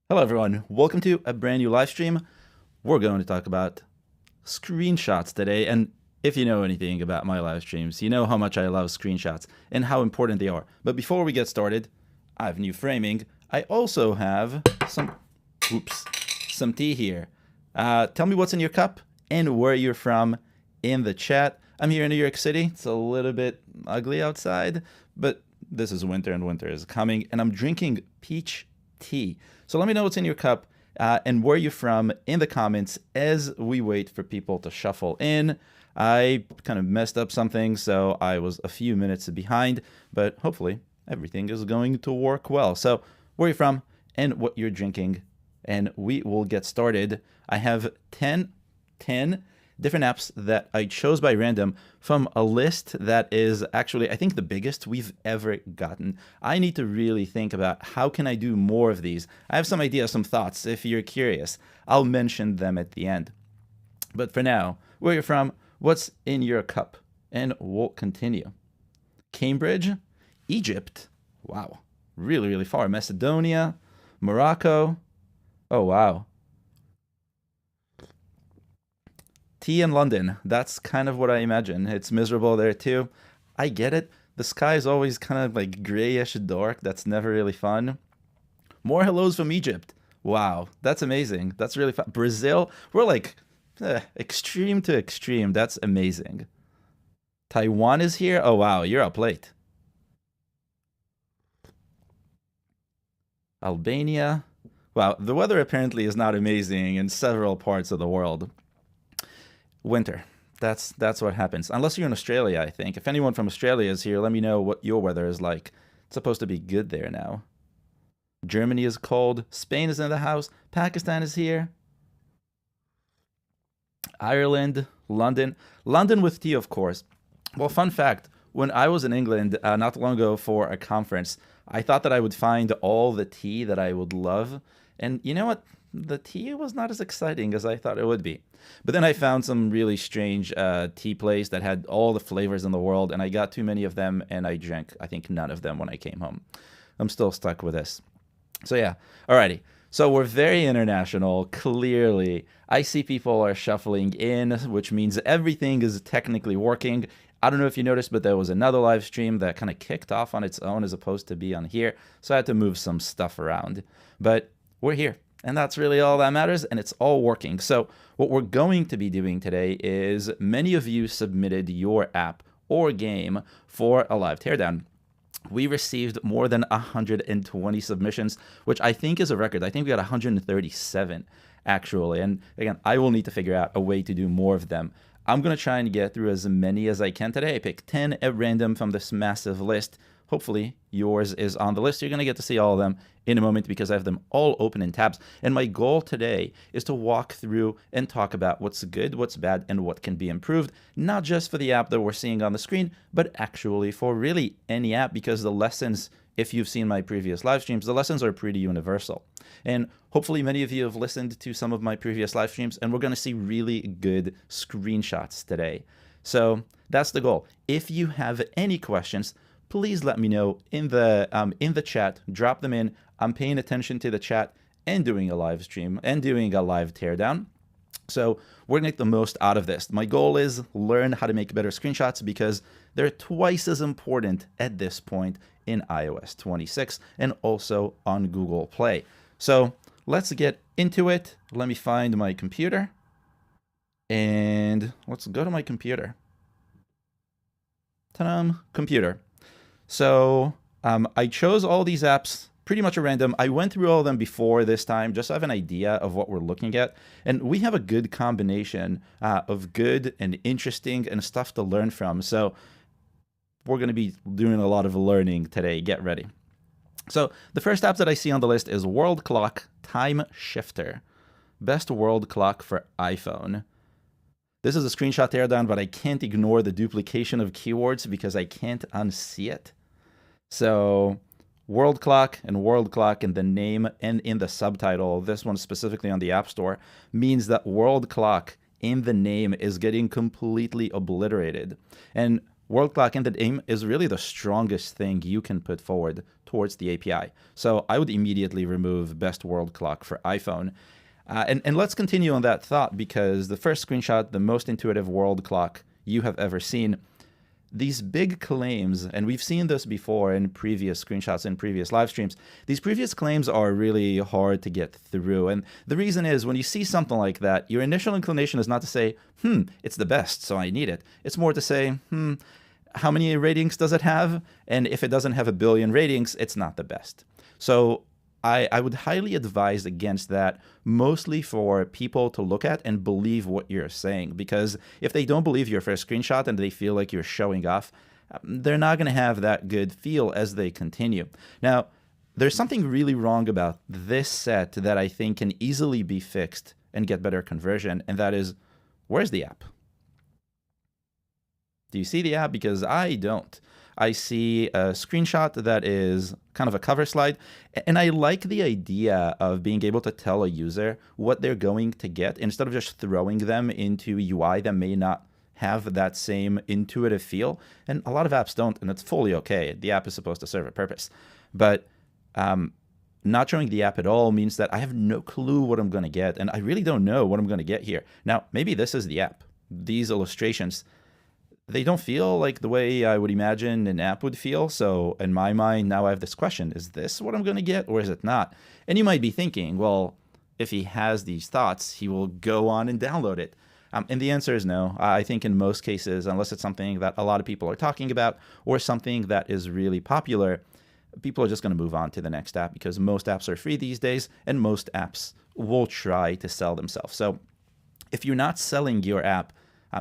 Hello everyone, welcome to a brand new live stream. We're going to talk about screenshots today, and if you know anything about my live streams, you know how much I love screenshots and how important they are. But before we get started, I have new framing. I also have some tea here. Tell me what's in your cup and where you're from in the chat. I'm here in New York City. It's a little bit ugly outside, but this is winter and winter is coming, and I'm drinking peach tea. So let me know what's in your cup and where you're from in the comments as we wait for people to shuffle in. I kind of messed up something, so I was a few minutes behind, but hopefully everything is going to work well. So where you're from and what you're drinking, and we will get started. I have 10 different apps that I chose by random from a list that is actually, I think, the biggest we've ever gotten. I need to really think about how can I do more of these. I have some ideas, some thoughts. If you're curious, I'll mention them at the end. But for now, where you're from, what's in your cup, and we'll continue. Cambridge, Egypt, wow, really, really far. Macedonia, Morocco, oh wow. Tea in London, that's kind of what I imagine. It's miserable there too. I get it. The sky is always kind of like grayish dark. That's never really fun. More hellos from Egypt. Wow, that's amazing. That's really fun. Brazil, we're like extreme to extreme. That's amazing. Taiwan is here. Oh wow, you're up late. Albania. Wow, the weather apparently is not amazing in several parts of the world. Winter. That's what happens. Unless you're in Australia, I think. If anyone from Australia is here, let me know what your weather is like. It's supposed to be good there now. Germany is cold. Spain is in the house. Pakistan is here. Ireland, London. London with tea, of course. Well, fun fact, when I was in England not long ago for a conference, I thought that I would find all the tea that I would love. And you know what? The tea was not as exciting as I thought it would be. But then I found some really strange tea place that had all the flavors in the world, and I got too many of them, and I drank, I think, none of them when I came home. I'm still stuck with this. So yeah, alrighty. So we're very international, clearly. I see people are shuffling in, which means everything is technically working. I don't know if you noticed, but there was another live stream that kind of kicked off on its own as opposed to be on here. So I had to move some stuff around. But we're here. And that's really all that matters, and it's all working. So what we're going to be doing today is many of you submitted your app or game for a live teardown. We received more than 120 submissions, which I think is a record. I think we got 137 actually. And again, I will need to figure out a way to do more of them. I'm going to try and get through as many as I can today. I picked 10 at random from this massive list. Hopefully yours is on the list. You're going to get to see all of them in a moment because I have them all open in tabs. And my goal today is to walk through and talk about what's good, what's bad, and what can be improved, not just for the app that we're seeing on the screen, but actually for really any app, because the lessons, if you've seen my previous live streams, the lessons are pretty universal. And hopefully many of you have listened to some of my previous live streams, and we're going to see really good screenshots today. So that's the goal. If you have any questions, please let me know in the chat. Drop them in. I'm paying attention to the chat and doing a live stream and doing a live teardown. So we're gonna make the most out of this. My goal is learn how to make better screenshots because they're twice as important at this point in iOS 26 and also on Google Play. So let's get into it. Let me find my computer and let's go to my computer. Ta-da, computer. So I chose all these apps pretty much at random. I went through all of them before this time just to have an idea of what we're looking at. And we have a good combination of good and interesting and stuff to learn from. So we're going to be doing a lot of learning today. Get ready. So the first app that I see on the list is World Clock Time Shifter. Best world clock for iPhone. This is a screenshot teardown, but I can't ignore the duplication of keywords because I can't unsee it. So world clock in the name and in the subtitle, this one specifically on the App Store, means that world clock in the name is getting completely obliterated. And World clock in the name is really the strongest thing you can put forward towards the API. So I would immediately remove best world clock for iPhone. And let's continue on that thought, because the first screenshot, the most intuitive world clock you have ever seen, these big claims, and we've seen this before in previous screenshots in previous live streams, these previous claims are really hard to get through. And the reason is, when you see something like that, your initial inclination is not to say, it's the best, so I need it. It's more to say, how many ratings does it have? And if it doesn't have 1 billion ratings, it's not the best. So I would highly advise against that, mostly for people to look at and believe what you're saying. Because if they don't believe your first screenshot and they feel like you're showing off, they're not going to have that good feel as they continue. Now, there's something really wrong about this set that I think can easily be fixed and get better conversion, and that is, where's the app? Do you see the app? Because I don't. I see a screenshot that is kind of a cover slide, and I like the idea of being able to tell a user what they're going to get instead of just throwing them into UI that may not have that same intuitive feel. And a lot of apps don't, and it's fully okay. The app is supposed to serve a purpose. But not showing the app at all means that I have no clue what I'm going to get, and I really don't know what I'm going to get here. Now, maybe this is the app. These illustrations, they don't feel like the way I would imagine an app would feel. So in my mind, now I have this question: is this what I'm going to get, or is it not? And you might be thinking, well, if he has these thoughts, he will go on and download it. And the answer is no. I think in most cases, unless it's something that a lot of people are talking about or something that is really popular, people are just going to move on to the next app, because most apps are free these days, and most apps will try to sell themselves. So if you're not selling your app,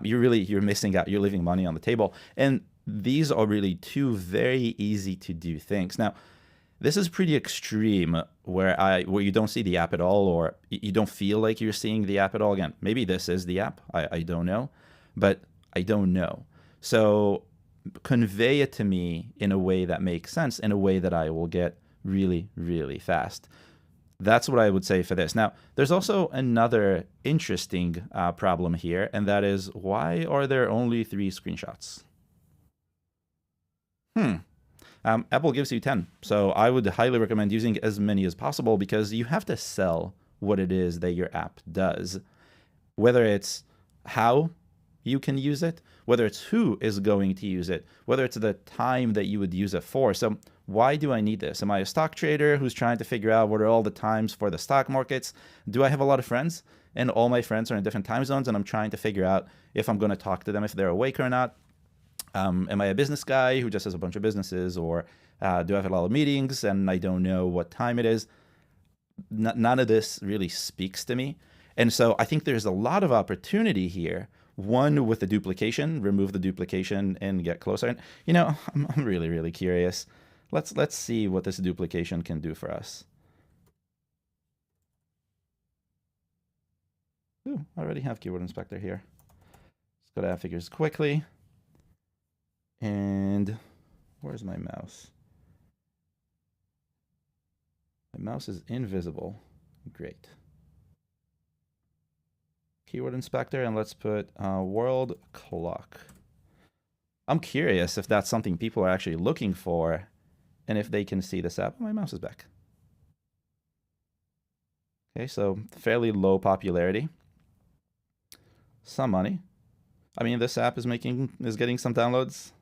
you're missing out. You're leaving money on the table. And these are really two very easy to do things. Now, this is pretty extreme, where you don't see the app at all, or you don't feel like you're seeing the app at all. Again, maybe this is the app. I don't know, but I don't know. So convey it to me in a way that makes sense, in a way that I will get really, really fast. That's what I would say for this. Now, there's also another interesting problem here, and that is, why are there only 3 screenshots? Apple gives you 10, so I would highly recommend using as many as possible, because you have to sell what it is that your app does, whether it's how you can use it, whether it's who is going to use it, whether it's the time that you would use it for. So why do I need this? Am I a stock trader who's trying to figure out what are all the times for the stock markets? Do I have a lot of friends, and all my friends are in different time zones, and I'm trying to figure out if I'm going to talk to them if they're awake or not? Am I a business guy who just has a bunch of businesses, or do I have a lot of meetings and I don't know what time it is? None of this really speaks to me. And so I think there's a lot of opportunity here. One, with the duplication, remove the duplication and get closer. And, I'm really, really curious. Let's see what this duplication can do for us. Ooh, I already have Keyword Inspector here. Let's go to Appfigures quickly. And where's my mouse? My mouse is invisible. Great. Keyword Inspector, and let's put world clock. I'm curious if that's something people are actually looking for, and if they can see this app. My mouse is back. Okay, so fairly low popularity. Some money. I mean, this app is getting some downloads.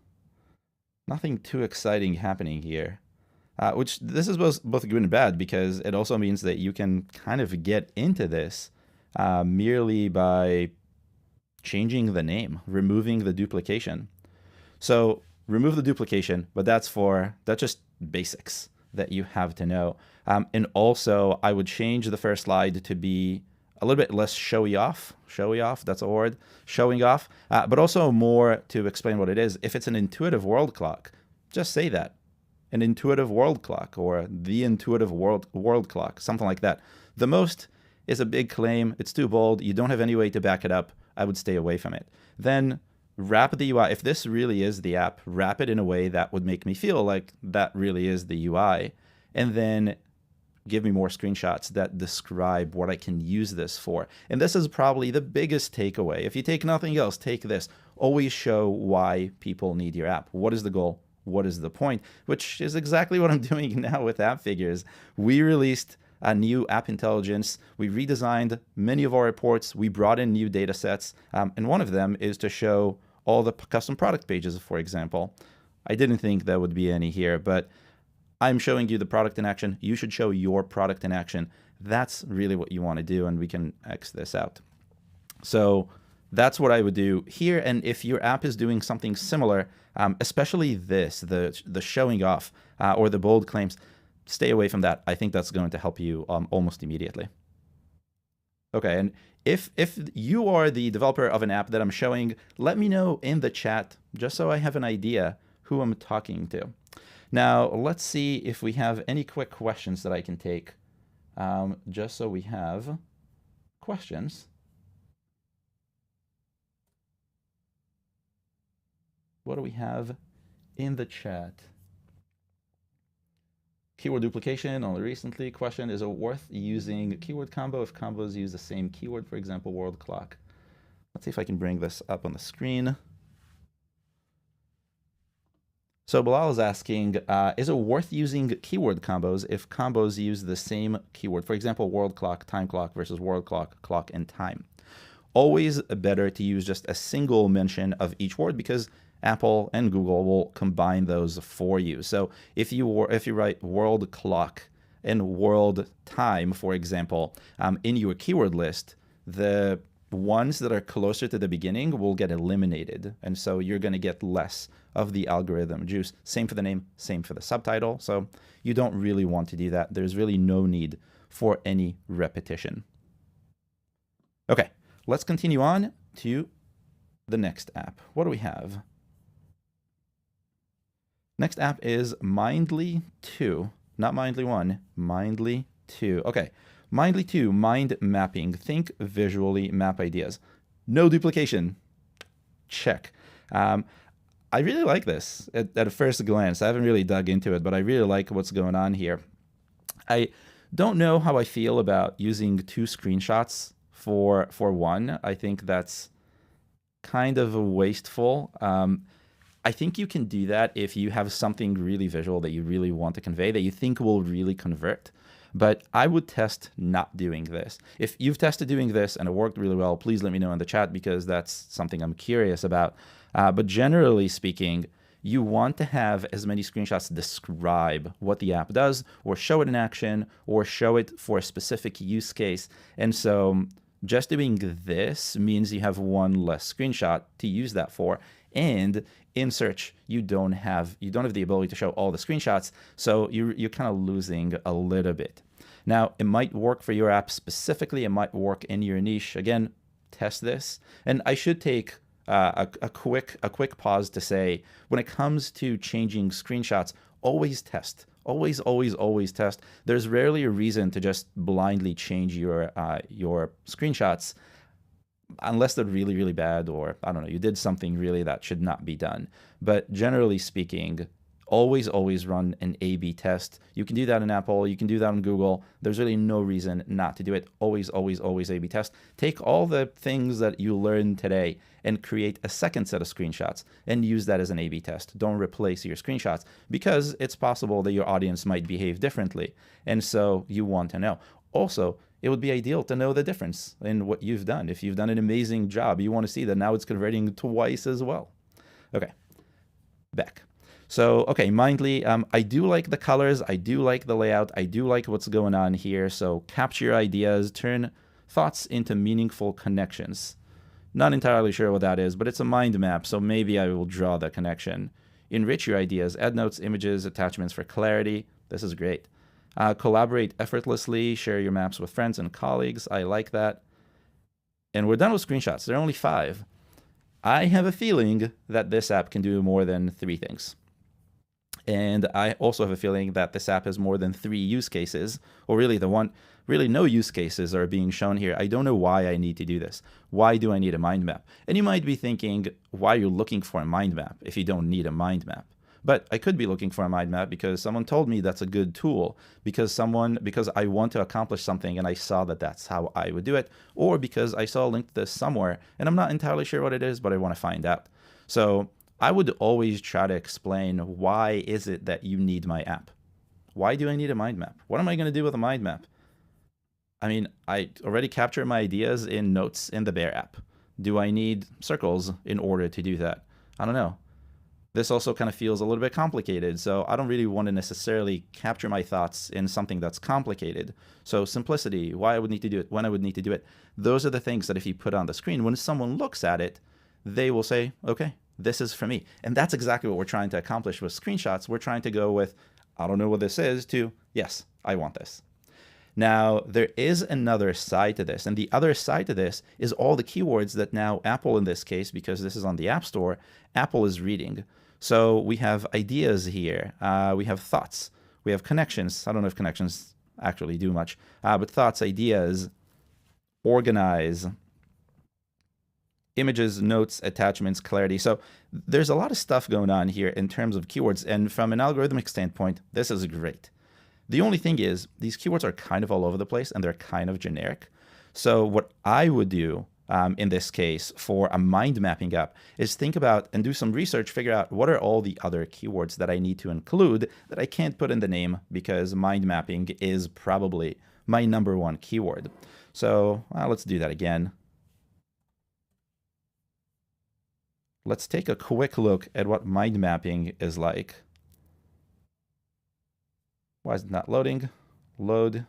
Nothing too exciting happening here. Which this is both good and bad, because it also means that you can kind of get into this merely by changing the name, removing the duplication. So remove the duplication, but that's just basics that you have to know. And also, I would change the first slide to be a little bit less showy off. Showy off, that's a word. Showing off. But also more to explain what it is. If it's an intuitive world clock, just say that. An intuitive world clock, or the intuitive world clock, something like that. The most is a big claim. It's too bold. You don't have any way to back it up. I would stay away from it. Then wrap the UI. If this really is the app, wrap it in a way that would make me feel like that really is the UI. And then give me more screenshots that describe what I can use this for. And this is probably the biggest takeaway. If you take nothing else, take this. Always show why people need your app. What is the goal? What is the point? Which is exactly what I'm doing now with Appfigures. We released a new app intelligence. We redesigned many of our reports. We brought in new data sets. And one of them is to show all the custom product pages, for example. I didn't think there would be any here, but I'm showing you the product in action. You should show your product in action. That's really what you want to do, and we can X this out. So that's what I would do here. And if your app is doing something similar, especially this, the showing off or the bold claims, stay away from that. I think that's going to help you almost immediately. Okay, and if you are the developer of an app that I'm showing, let me know in the chat, just so I have an idea who I'm talking to. Now, let's see if we have any quick questions that I can take, just so we have questions. What do we have in the chat? Keyword duplication only recently. Question, is it worth using keyword combo if combos use the same keyword, for example, world clock? Let's see if I can bring this up on the screen. So Bilal is asking, is it worth using keyword combos if combos use the same keyword? For example, world clock, time clock versus world clock, clock, and time. Always better to use just a single mention of each word, because Apple and Google will combine those for you. So if you write world clock and world time, for example, in your keyword list, the ones that are closer to the beginning will get eliminated. And so you're going to get less of the algorithm juice. Same for the name, same for the subtitle. So you don't really want to do that. There's really no need for any repetition. Okay, let's continue on to the next app. What do we have? Next app is Mindly 2, not Mindly 1, Mindly 2. Okay, Mindly 2, mind mapping. Think visually, map ideas. No duplication. Check. I really like this at first glance. I haven't really dug into it, but I really like what's going on here. I don't know how I feel about using 2 screenshots for one. I think that's kind of wasteful. I think you can do that if you have something really visual that you really want to convey, that you think will really convert. But I would test not doing this. If you've tested doing this and it worked really well, please let me know in the chat, because that's something I'm curious about. But generally speaking, you want to have as many screenshots describe what the app does, or show it in action, or show it for a specific use case. And so just doing this means you have one less screenshot to use that for. And in search, you don't have the ability to show all the screenshots, so you're kind of losing a little bit. Now, it might work for your app specifically. It might work in your niche. Again, test this. And I should take a quick pause to say, when it comes to changing screenshots, always test. Always, always, always test. There's rarely a reason to just blindly change your screenshots, unless they're really, really bad, or I don't know, you did something really that should not be done. But generally speaking, always, always run an A/B test. You can do that in Apple, you can do that on Google. There's really no reason not to do it. Always, always, always A/B test. Take all the things that you learned today and create a second set of screenshots and use that as an A/B test. Don't replace your screenshots, because it's possible that your audience might behave differently. And so you want to know. Also, it would be ideal to know the difference in what you've done. If you've done an amazing job, you want to see that now it's converting twice as well. Okay, back. So, okay, Mindly, I do like the colors. I do like the layout. I do like what's going on here. So capture ideas, turn thoughts into meaningful connections. Not entirely sure what that is, but it's a mind map, so maybe I will draw the connection. Enrich your ideas, add notes, images, attachments for clarity. This is great. Collaborate effortlessly, share your maps with friends and colleagues. I like that. And we're done with screenshots. There are only 5. I have a feeling that this app can do more than 3 things. And I also have a feeling that this app has more than 3 use cases, or really no use cases are being shown here. I don't know why I need to do this. Why do I need a mind map? And you might be thinking, why are you looking for a mind map if you don't need a mind map? But I could be looking for a mind map because someone told me that's a good tool, because I want to accomplish something and I saw that that's how I would do it, or because I saw a link to this somewhere and I'm not entirely sure what it is, but I want to find out. So I would always try to explain, why is it that you need my app? Why do I need a mind map? What am I going to do with a mind map? I mean, I already capture my ideas in notes in the Bear app. Do I need circles in order to do that? I don't know. This also kind of feels a little bit complicated, so I don't really want to necessarily capture my thoughts in something that's complicated. So simplicity, why I would need to do it, when I would need to do it, those are the things that if you put on the screen, when someone looks at it, they will say, okay, this is for me. And that's exactly what we're trying to accomplish with screenshots. We're trying to go with, I don't know what this is, to, yes, I want this. Now, there is another side to this, and the other side to this is all the keywords that now Apple, in this case, because this is on the App Store, Apple is reading. So we have ideas here, we have thoughts, we have connections. I don't know if connections actually do much, but thoughts, ideas, organize, images, notes, attachments, clarity. So there's a lot of stuff going on here in terms of keywords, and from an algorithmic standpoint, this is great. The only thing is, these keywords are kind of all over the place and they're kind of generic. So what I would do in this case for a mind mapping app is think about and do some research, figure out what are all the other keywords that I need to include that I can't put in the name, because mind mapping is probably my #1 keyword. So let's do that again. Let's take a quick look at what mind mapping is like. Why is it not loading? Load.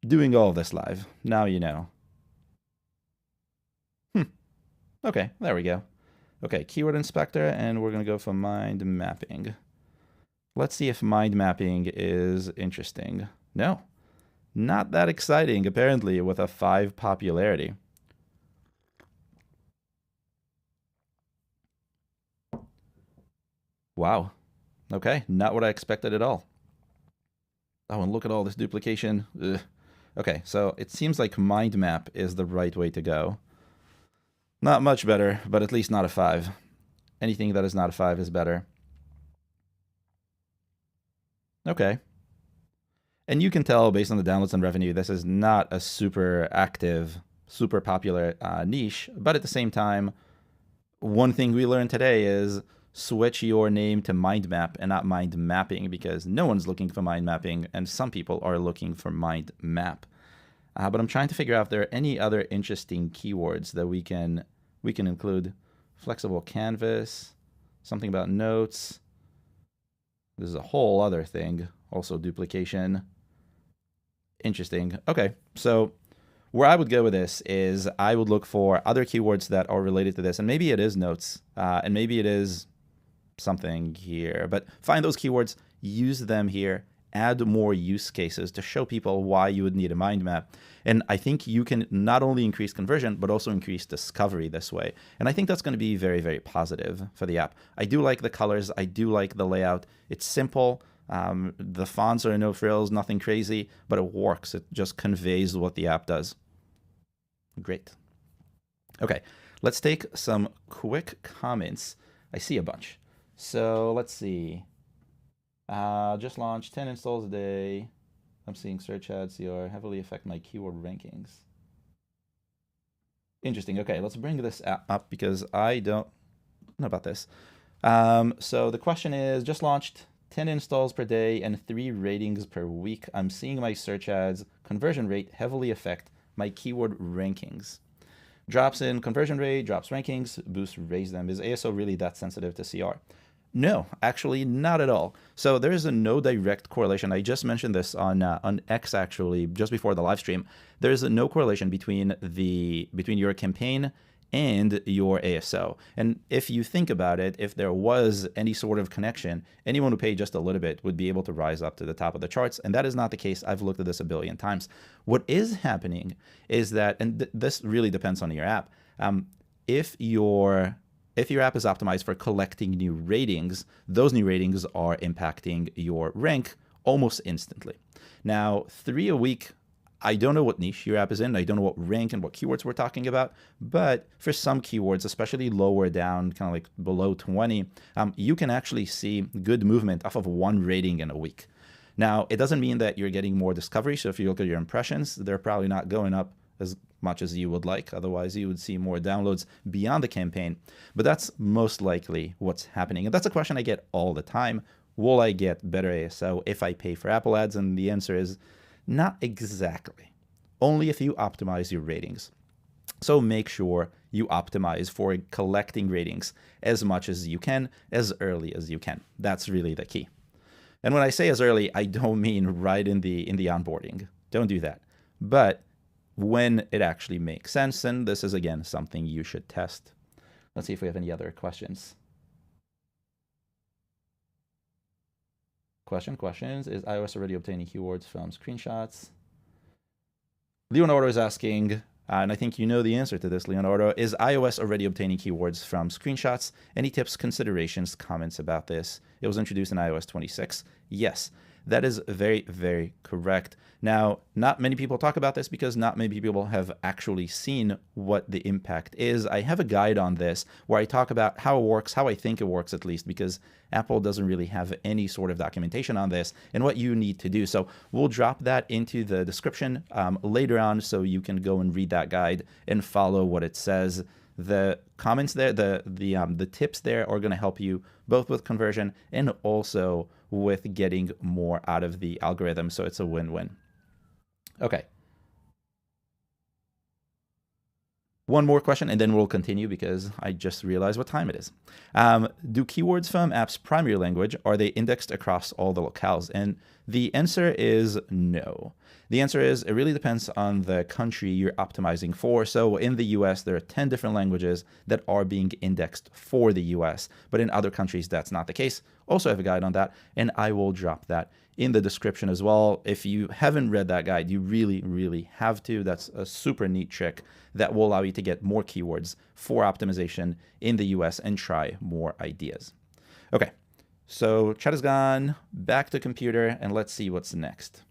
Doing all of this live. Now you know. Okay, there we go. Okay, keyword inspector, and we're going to go for mind mapping. Let's see if mind mapping is interesting. No, not that exciting, apparently, with a 5 popularity. Wow. Okay, not what I expected at all. Oh, and look at all this duplication. Ugh. Okay, so it seems like mind map is the right way to go. Not much better, but at least not a 5. Anything that is not a 5 is better. Okay. And you can tell based on the downloads and revenue, this is not a super active, super popular niche. But at the same time, one thing we learned today is switch your name to mind map and not mind mapping, because no one's looking for mind mapping and some people are looking for mind map. But I'm trying to figure out if there are any other interesting keywords that we can include. Flexible canvas, something about notes. This is a whole other thing. Also duplication. Interesting. Okay, so where I would go with this is I would look for other keywords that are related to this, and maybe it is notes, and maybe it is something here, but find those keywords, use them here, add more use cases to show people why you would need a mind map. And I think you can not only increase conversion, but also increase discovery this way. And I think that's going to be very, very positive for the app. I do like the colors. I do like the layout. It's simple. The fonts are no frills, nothing crazy, but it works. It just conveys what the app does. Great. Okay, let's take some quick comments. I see a bunch. So let's see. Just launched 10 installs a day. I'm seeing search ads here heavily affect my keyword rankings. Interesting. Okay, let's bring this up because I don't know about this. So the question is, just launched 10 installs per day and 3 ratings per week. I'm seeing my search ads conversion rate heavily affect my keyword rankings. Drops in conversion rate, drops rankings, boost raise them. Is ASO really that sensitive to CR? No, actually not at all. So there is no direct correlation. I just mentioned this on X actually just before the live stream. There is no correlation between your campaign and your ASO. And if you think about it, if there was any sort of connection, anyone who paid just a little bit would be able to rise up to the top of the charts. And that is not the case. I've looked at this a billion times. What is happening is that, and this really depends on your app, if your app is optimized for collecting new ratings, those new ratings are impacting your rank almost instantly. Now, 3 a week, I don't know what niche your app is in. I don't know what rank and what keywords we're talking about. But for some keywords, especially lower down, kind of like below 20, you can actually see good movement off of one rating in a week. Now, it doesn't mean that you're getting more discovery. So if you look at your impressions, they're probably not going up as much as you would like. Otherwise, you would see more downloads beyond the campaign. But that's most likely what's happening. And that's a question I get all the time. Will I get better ASO if I pay for Apple ads? And the answer is not exactly. Only if you optimize your ratings. So make sure you optimize for collecting ratings as much as you can, as early as you can. That's really the key. And when I say as early, I don't mean right in the onboarding. Don't do that. But when it actually makes sense, and this is again something you should test. Let's see if we have any other questions. Questions. Is iOS already obtaining keywords from screenshots? Leonardo is asking, and I think you know the answer to this, Leonardo, is iOS already obtaining keywords from screenshots? Any tips, considerations, comments about this? It was introduced in iOS 26. Yes, that is very, very correct. Now, not many people talk about this because not many people have actually seen what the impact is. I have a guide on this where I talk about how it works, how I think it works at least, because Apple doesn't really have any sort of documentation on this and what you need to do. So we'll drop that into the description later on so you can go and read that guide and follow what it says. The comments there, the tips there are going to help you both with conversion and also with getting more out of the algorithm. So it's a win-win. Okay. One more question, and then we'll continue because I just realized what time it is. Do keywords from apps' primary language, are they indexed across all the locales? And the answer is no. The answer is it really depends on the country you're optimizing for. So in the US, there are 10 different languages that are being indexed for the US, but in other countries, that's not the case. Also have a guide on that, and I will drop that in the description as well. If you haven't read that guide, you really, really have to. That's a super neat trick that will allow you to get more keywords for optimization in the US and try more ideas. Okay, so chat is gone, back to computer, and let's see what's next.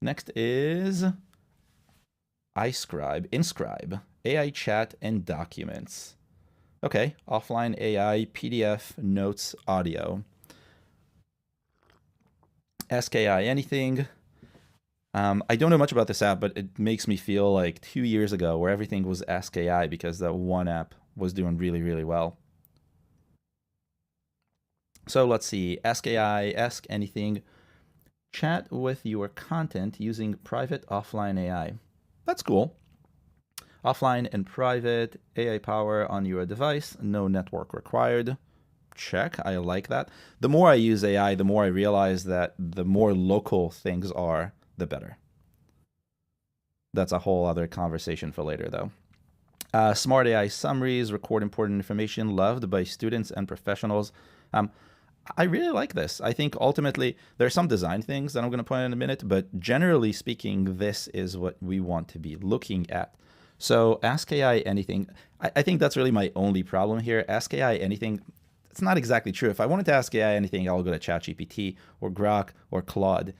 Next is Inscribe, AI chat and documents. Okay, offline AI, PDF, notes, audio. Ask AI anything. I don't know much about this app, but it makes me feel like 2 years ago where everything was Ask AI because that one app was doing really, really well. So let's see, Ask AI, ask anything. Chat with your content using private offline AI. That's cool. Offline and private, AI power on your device, no network required. Check, I like that. The more I use AI, the more I realize that the more local things are, the better. That's a whole other conversation for later, though. Smart AI summaries, record important information, loved by students and professionals. I really like this. I think ultimately there are some design things that I'm going to point out in a minute, but generally speaking, this is what we want to be looking at. So ask AI anything. I think that's really my only problem here. Ask AI anything. It's not exactly true. If I wanted to ask AI anything, I'll go to ChatGPT or Grok or Claude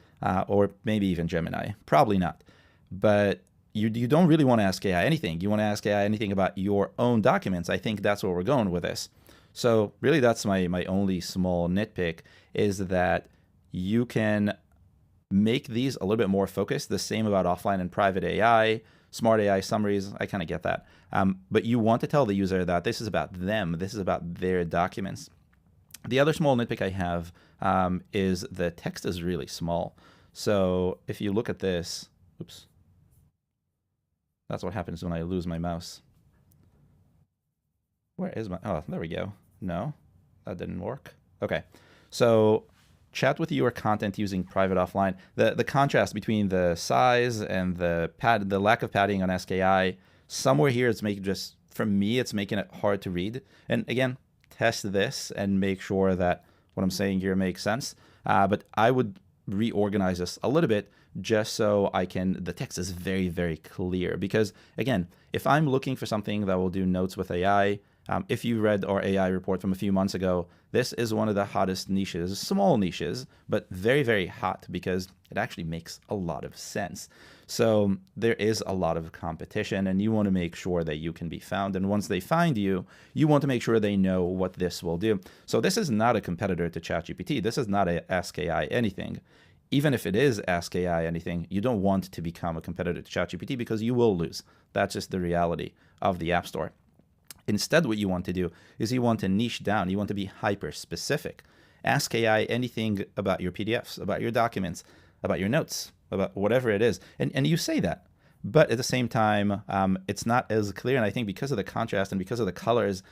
or maybe even Gemini. Probably not. But you don't really want to ask AI anything. You want to ask AI anything about your own documents. I think that's where we're going with this. So really that's my only small nitpick is that you can make these a little bit more focused. The same about offline and private AI, smart AI summaries, I kind of get that. But you want to tell the user that this is about them. This is about their documents. The other small nitpick I have is the text is really small. So if you look at this, oops, that's what happens when I lose my mouse. Where is my, oh, there we go. No, that didn't work. Okay, so chat with your content using private offline. The contrast between the size and the lack of padding on SKI, somewhere here it's making just, for me, it's making it hard to read. And again, test this and make sure that what I'm saying here makes sense. But I would reorganize this a little bit just so the text is very, very clear. Because again, if I'm looking for something that will do notes with AI, If you read our AI report from a few months ago, this is one of the hottest niches, small niches, but very, very hot because it actually makes a lot of sense. So there is a lot of competition, and you want to make sure that you can be found. And once they find you, you want to make sure they know what this will do. So this is not a competitor to ChatGPT. This is not a Ask AI anything. Even if it is Ask AI anything, you don't want to become a competitor to ChatGPT because you will lose. That's just the reality of the App Store. Instead, what you want to do is you want to niche down. You want to be hyper specific. Ask AI anything about your PDFs, about your documents, about your notes, about whatever it is. And you say that. But at the same time, it's not as clear. And I think because of the contrast and because of the colors,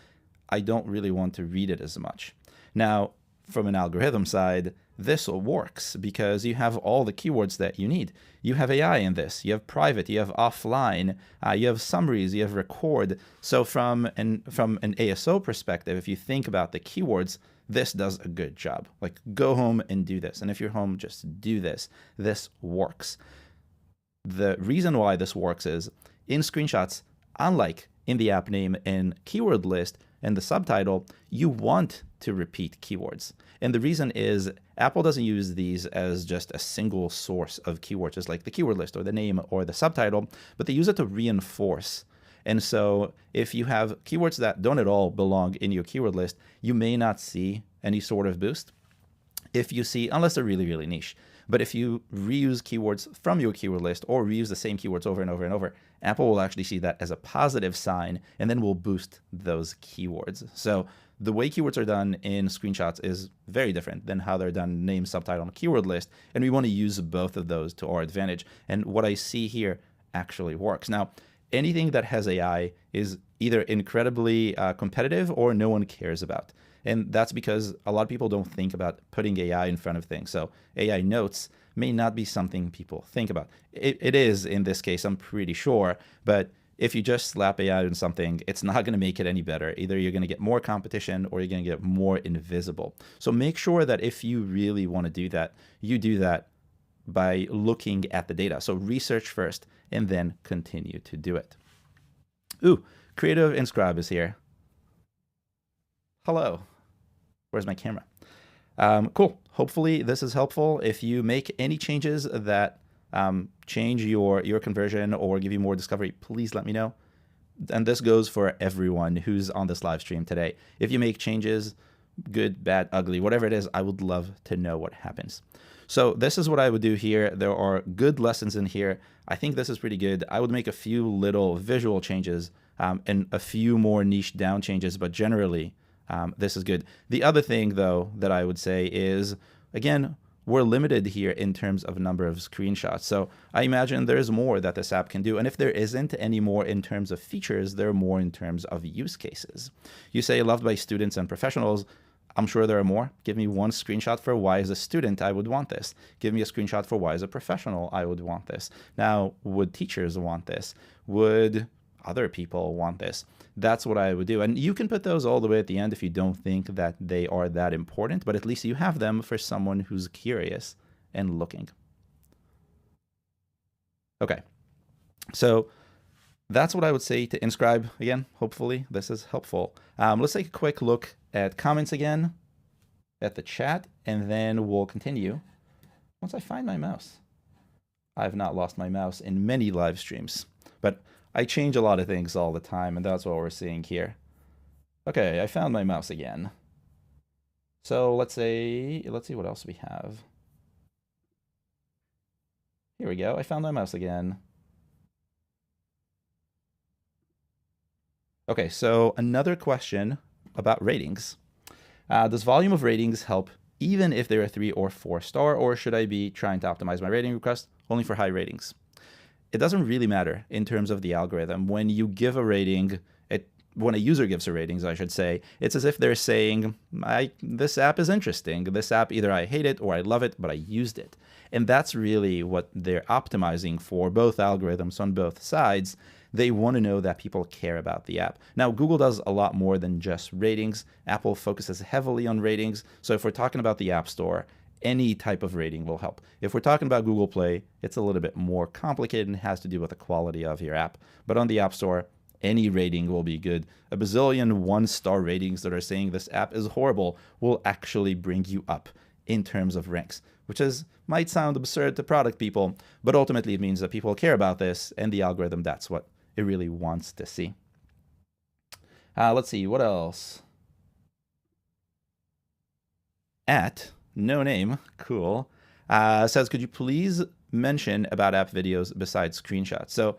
I don't really want to read it as much. Now, from an algorithm side, this works because you have all the keywords that you need. You have AI in this, you have private, you have offline, you have summaries, you have record. So from an ASO perspective, if you think about the keywords, this does a good job. Like, go home and do this. And if you're home, just do this. This works. The reason why this works is in screenshots, unlike in the app name and keyword list and the subtitle, you want to repeat keywords. And the reason is Apple doesn't use these as just a single source of keywords, just like the keyword list or the name or the subtitle, but they use it to reinforce. And so if you have keywords that don't at all belong in your keyword list, you may not see any sort of boost. If you see, unless they're really, really niche. But if you reuse keywords from your keyword list or reuse the same keywords over and over and over, Apple will actually see that as a positive sign and then will boost those keywords. So the way keywords are done in screenshots is very different than how they're done name, subtitle, and keyword list. And we want to use both of those to our advantage. And what I see here actually works. Now, anything that has AI is either incredibly competitive or no one cares about. And that's because a lot of people don't think about putting AI in front of things. So AI notes may not be something people think about. It is in this case, I'm pretty sure. But if you just slap AI on something, it's not going to make it any better. Either you're going to get more competition or you're going to get more invisible. So make sure that if you really want to do that, you do that by looking at the data. So research first and then continue to do it. Ooh, Creative Inscribe is here. Hello. Where's my camera? Cool. Hopefully this is helpful. If you make any changes that change your conversion or give you more discovery, please let me know. And this goes for everyone who's on this live stream today. If you make changes, good, bad, ugly, whatever it is, I would love to know what happens. So this is what I would do here. There are good lessons in here. I think this is pretty good. I would make a few little visual changes and a few more niche down changes, but generally, this is good. The other thing, though, that I would say is, again, we're limited here in terms of number of screenshots. So I imagine there's more that this app can do. And if there isn't any more in terms of features, there are more in terms of use cases. You say loved by students and professionals. I'm sure there are more. Give me one screenshot for why as a student I would want this. Give me a screenshot for why as a professional I would want this. Now, would teachers want this? Would other people want this? That's what I would do. And you can put those all the way at the end if you don't think that they are that important, but at least you have them for someone who's curious and looking. Okay, so that's what I would say to Inscribe. Again, hopefully this is helpful. Let's take a quick look at comments again, at the chat, and then we'll continue once I find my mouse. I've not lost my mouse in many live streams, but I change a lot of things all the time, and that's what we're seeing here. Okay, I found my mouse again. So let's see what else we have. Here we go. I found my mouse again. Okay, so another question about ratings. Does volume of ratings help even if they're a 3 or 4 star, or should I be trying to optimize my rating request only for high ratings? It doesn't really matter in terms of the algorithm. When you give a rating, when a user gives a ratings, I should say, it's as if they're saying, this app is interesting. This app, either I hate it or I love it, but I used it. And that's really what they're optimizing for, both algorithms on both sides. They want to know that people care about the app. Now, Google does a lot more than just ratings. Apple focuses heavily on ratings. So if we're talking about the App Store, any type of rating will help. If we're talking about Google Play, it's a little bit more complicated and has to do with the quality of your app. But on the App Store, any rating will be good. A bazillion one-star ratings that are saying this app is horrible will actually bring you up in terms of ranks, which might sound absurd to product people, but ultimately it means that people care about this, and the algorithm, that's what it really wants to see. Let's see, what else? No name, cool, says, could you please mention about app videos besides screenshots? So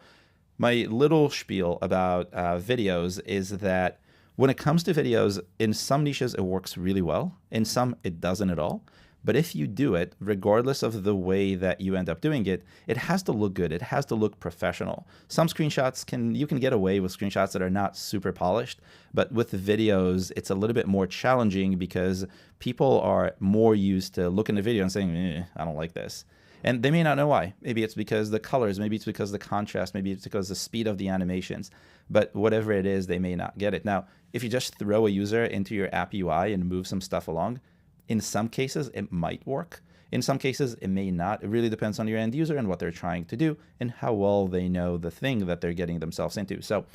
my little spiel about videos is that when it comes to videos, in some niches it works really well, in some it doesn't at all. But if you do it, regardless of the way that you end up doing it, it has to look good. It has to look professional. Some screenshots you can get away with screenshots that are not super polished, but with videos, it's a little bit more challenging because people are more used to looking at the video and saying, I don't like this. And they may not know why. Maybe it's because the colors, maybe it's because the contrast, maybe it's because the speed of the animations. But whatever it is, they may not get it. Now, if you just throw a user into your app UI and move some stuff along, in some cases, it might work. In some cases, it may not. It really depends on your end user and what they're trying to do and how well they know the thing that they're getting themselves into. So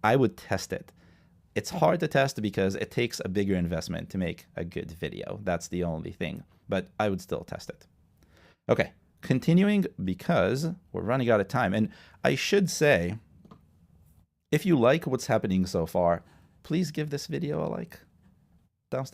I would test it. It's hard to test because it takes a bigger investment to make a good video. That's the only thing. But I would still test it. Okay, continuing because we're running out of time. And I should say, if you like what's happening so far, please give this video a like. Down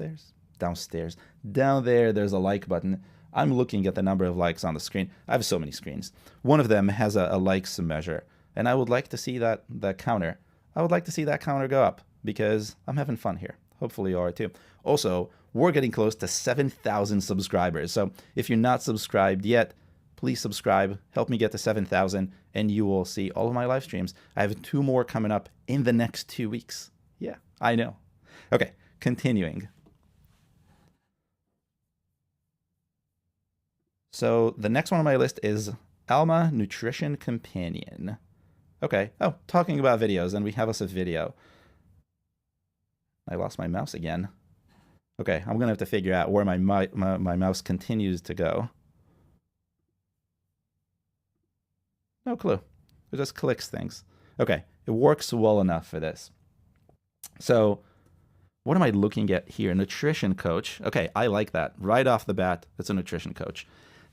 there, there's a like button. I'm looking at the number of likes on the screen. I have so many screens. One of them has a likes measure, and I would like to see that counter. I would like to see that counter go up because I'm having fun here. Hopefully you are too. Also, we're getting close to 7,000 subscribers. So if you're not subscribed yet, please subscribe. Help me get to 7,000, and you will see all of my live streams. I have 2 more coming up in the next 2 weeks. Yeah, I know. Okay, continuing. So the next one on my list is Alma Nutrition Companion. Okay. Oh, talking about videos, and we have us a video. I lost my mouse again. Okay, I'm gonna have to figure out where my mouse continues to go. No clue. It just clicks things. Okay, it works well enough for this. So what am I looking at here? Nutrition coach. Okay, I like that. Right off the bat, it's a nutrition coach.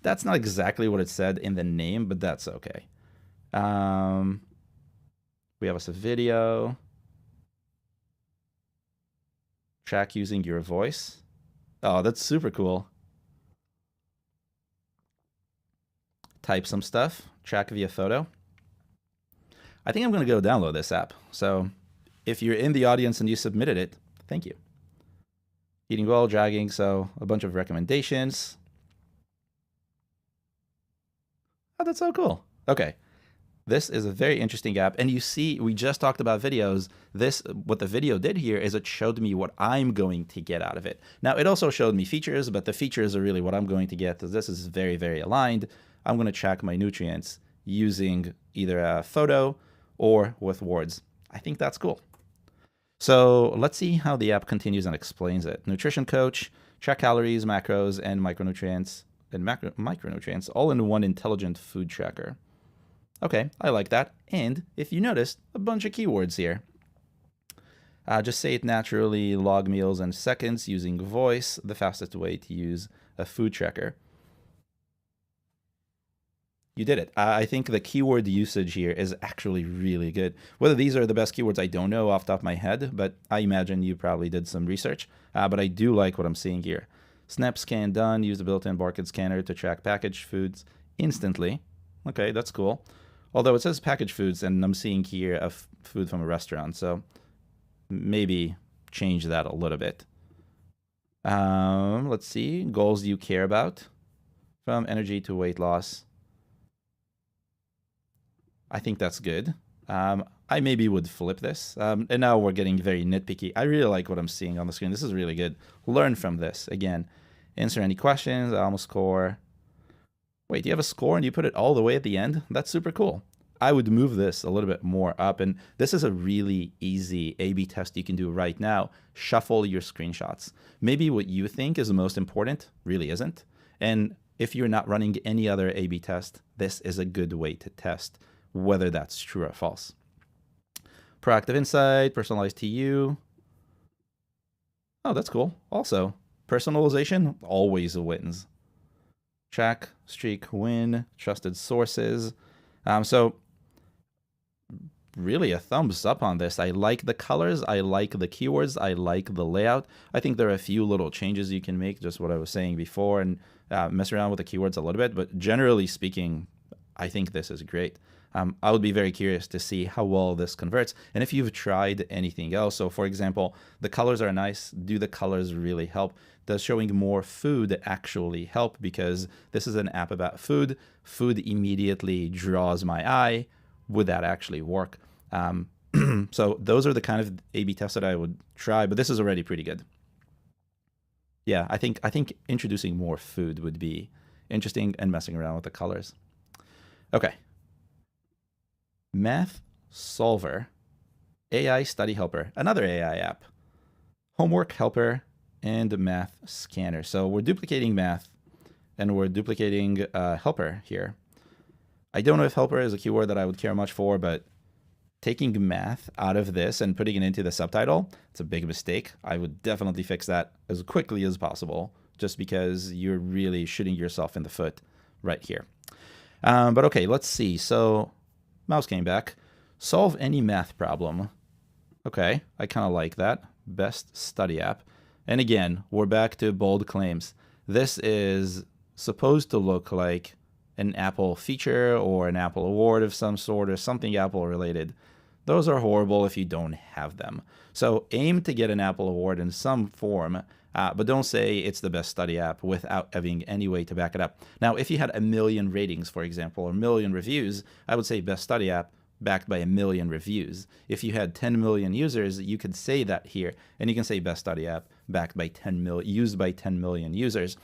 That's not exactly what it said in the name, but that's okay. We have us a video. Track using your voice. Oh, that's super cool. Type some stuff. Track via photo. I think I'm going to go download this app. So if you're in the audience and you submitted it, thank you. Eating well, jogging, so a bunch of recommendations. Oh, that's so cool. Okay. This is a very interesting app. And you see, we just talked about videos. What the video did here is it showed me what I'm going to get out of it. Now, it also showed me features, but the features are really what I'm going to get. This is very, very aligned. I'm going to track my nutrients using either a photo or with words. I think that's cool. So let's see how the app continues and explains it. Nutrition coach, track calories, macros, and micronutrients. Micronutrients, all in one intelligent food tracker. Okay, I like that. And if you noticed, a bunch of keywords here. Just say it naturally, log meals in seconds using voice, the fastest way to use a food tracker. You did it. I think the keyword usage here is actually really good. Whether these are the best keywords, I don't know off the top of my head, but I imagine you probably did some research. But I do like what I'm seeing here. Snap scan done. Use the built-in barcode scanner to track packaged foods instantly. Okay, that's cool. Although it says packaged foods, and I'm seeing here a food from a restaurant, so maybe change that a little bit. Let's see. Goals you care about. From energy to weight loss. I think that's good. I maybe would flip this. And now we're getting very nitpicky. I really like what I'm seeing on the screen. This is really good. Learn from this. Again, answer any questions. Alma score. Wait, you have a score and you put it all the way at the end? That's super cool. I would move this a little bit more up. And this is a really easy A/B test you can do right now. Shuffle your screenshots. Maybe what you think is the most important really isn't. And if you're not running any other A/B test, this is a good way to test whether that's true or false. Proactive insight, personalized to you. Oh, that's cool. Also, personalization always wins. Track, streak, win, trusted sources. So really a thumbs up on this. I like the colors. I like the keywords. I like the layout. I think there are a few little changes you can make, just what I was saying before, and mess around with the keywords a little bit. But generally speaking, I think this is great. I would be very curious to see how well this converts. And if you've tried anything else, so for example, the colors are nice. Do the colors really help? Does showing more food actually help? Because this is an app about food. Food immediately draws my eye. Would that actually work? So those are the kind of A/B tests that I would try, but this is already pretty good. Yeah, I think introducing more food would be interesting, and messing around with the colors. Okay. Math Solver, AI Study Helper, another AI app, Homework Helper, and Math Scanner. So we're duplicating math, and we're duplicating helper here. I don't know if helper is a keyword that I would care much for, but taking math out of this and putting it into the subtitle, it's a big mistake. I would definitely fix that as quickly as possible, just because you're really shooting yourself in the foot right here. But okay, let's see. So mouse came back. Solve any math problem. Okay, I kind of like that. Best study app. And again, we're back to bold claims. This is supposed to look like an Apple feature or an Apple award of some sort, or something Apple related. Those are horrible if you don't have them. So aim to get an Apple award in some form, but don't say it's the best study app without having any way to back it up. Now, if you had 1 million ratings, for example, or 1 million reviews, I would say best study app backed by 1 million reviews. If you had 10 million users, you could say that here, and you can say best study app backed by 10 million, used by 10 million users.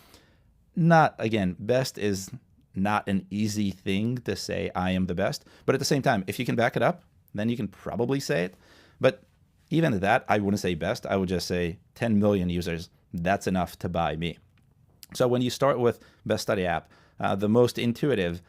Not, again, best is not an easy thing to say, I am the best, but at the same time, if you can back it up, then you can probably say it. But even at that, I wouldn't say best. I would just say 10 million users. That's enough to buy me. So when you start with best study app, the most intuitive,